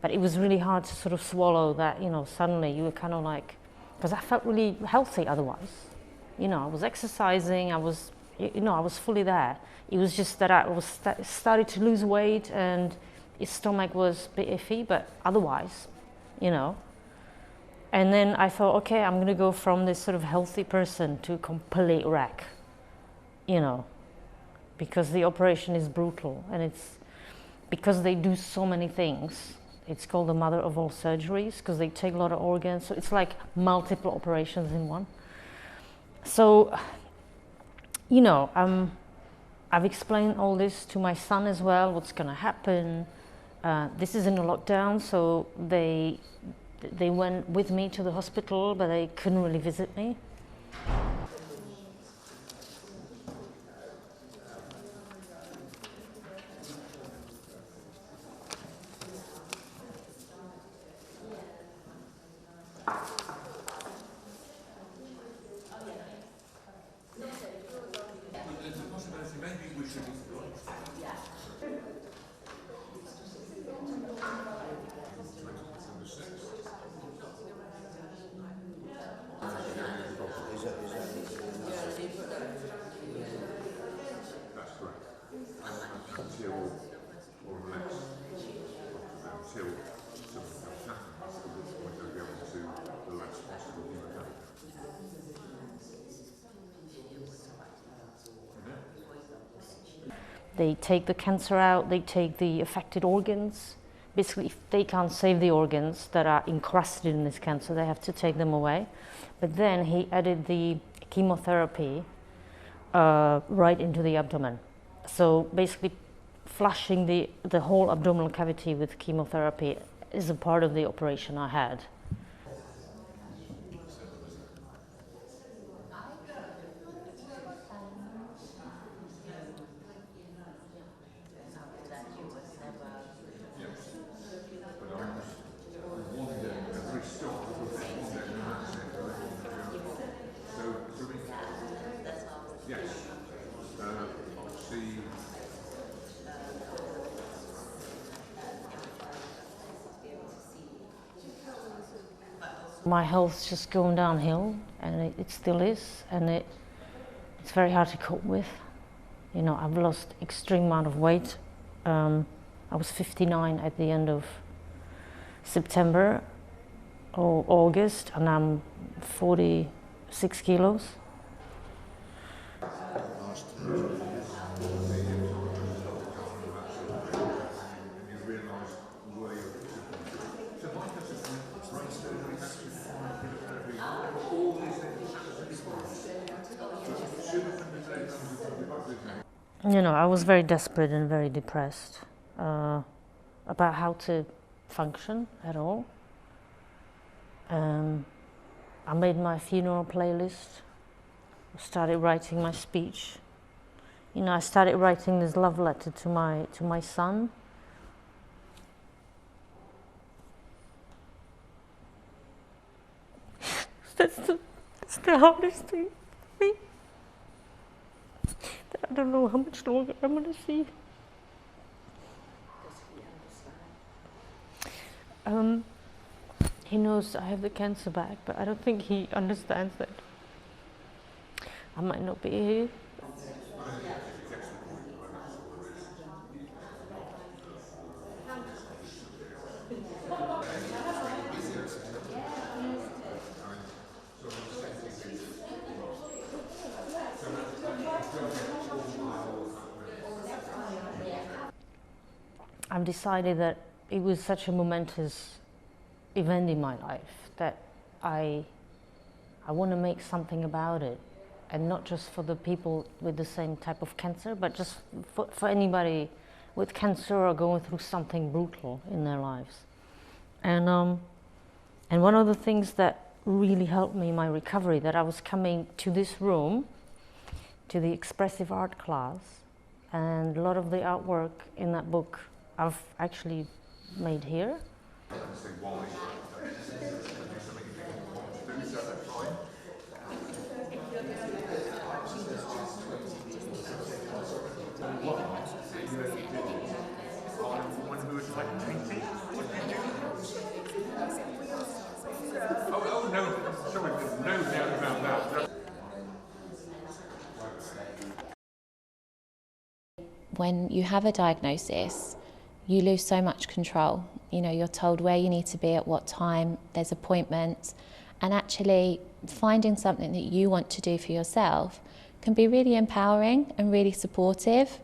But it was really hard to sort of swallow that, you know, suddenly you were kind of like, because I felt really healthy otherwise. You know, I was exercising, I was fully there. It was just that I was started to lose weight and his stomach was a bit iffy, but otherwise, you know. And then I thought, okay, I'm going to go from this sort of healthy person to complete wreck, you know, because the operation is brutal and it's because they do so many things. It's called the mother of all surgeries because they take a lot of organs. So it's like multiple operations in one. So, you know, I've explained all this to my son as well, what's going to happen. This is in a lockdown, so they went with me to the hospital, but they couldn't really visit me. They take the cancer out, they take the affected organs. Basically, if they can't save the organs that are encrusted in this cancer, they have to take them away. But then he added the chemotherapy right into the abdomen. So basically, flushing the whole abdominal cavity with chemotherapy is a part of the operation I had. My health's just going downhill, and it still is, and it's very hard to cope with. You know, I've lost extreme amount of weight. I was 59 at the end of September or August, and I'm 46 kilos. You know, I was very desperate and very depressed about how to function at all. I made my funeral playlist, started writing my speech. You know, I started writing this love letter to my son. That's the hardest thing for me. I don't know how much longer I'm going to see. He knows I have the cancer back, but I don't think he understands that I might not be here. I've decided that it was such a momentous event in my life that I want to make something about it, and not just for the people with the same type of cancer, but just for anybody with cancer or going through something brutal in their lives. And one of the things that really helped me in my recovery, that I was coming to this room, to the expressive art class, and a lot of the artwork in that book I've actually made here. when you have a diagnosis, you lose so much control. You know, you're told where you need to be at what time, there's appointments, and actually finding something that you want to do for yourself can be really empowering and really supportive,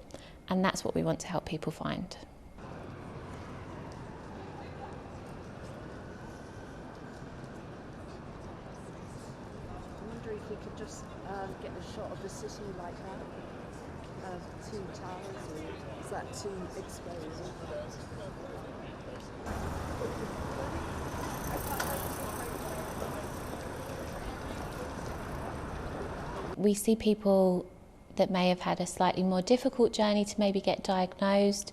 and that's what we want to help people find. I wonder if we could just get a shot of the city like that. Two towers, or is that too exposed? We see people that may have had a slightly more difficult journey to maybe get diagnosed,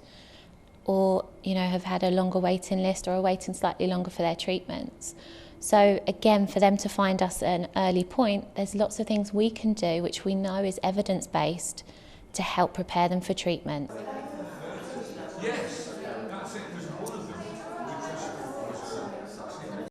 or have had a longer waiting list or are waiting slightly longer for their treatments. So again, for them to find us at an early point, there's lots of things we can do which we know is evidence-based to help prepare them for treatment.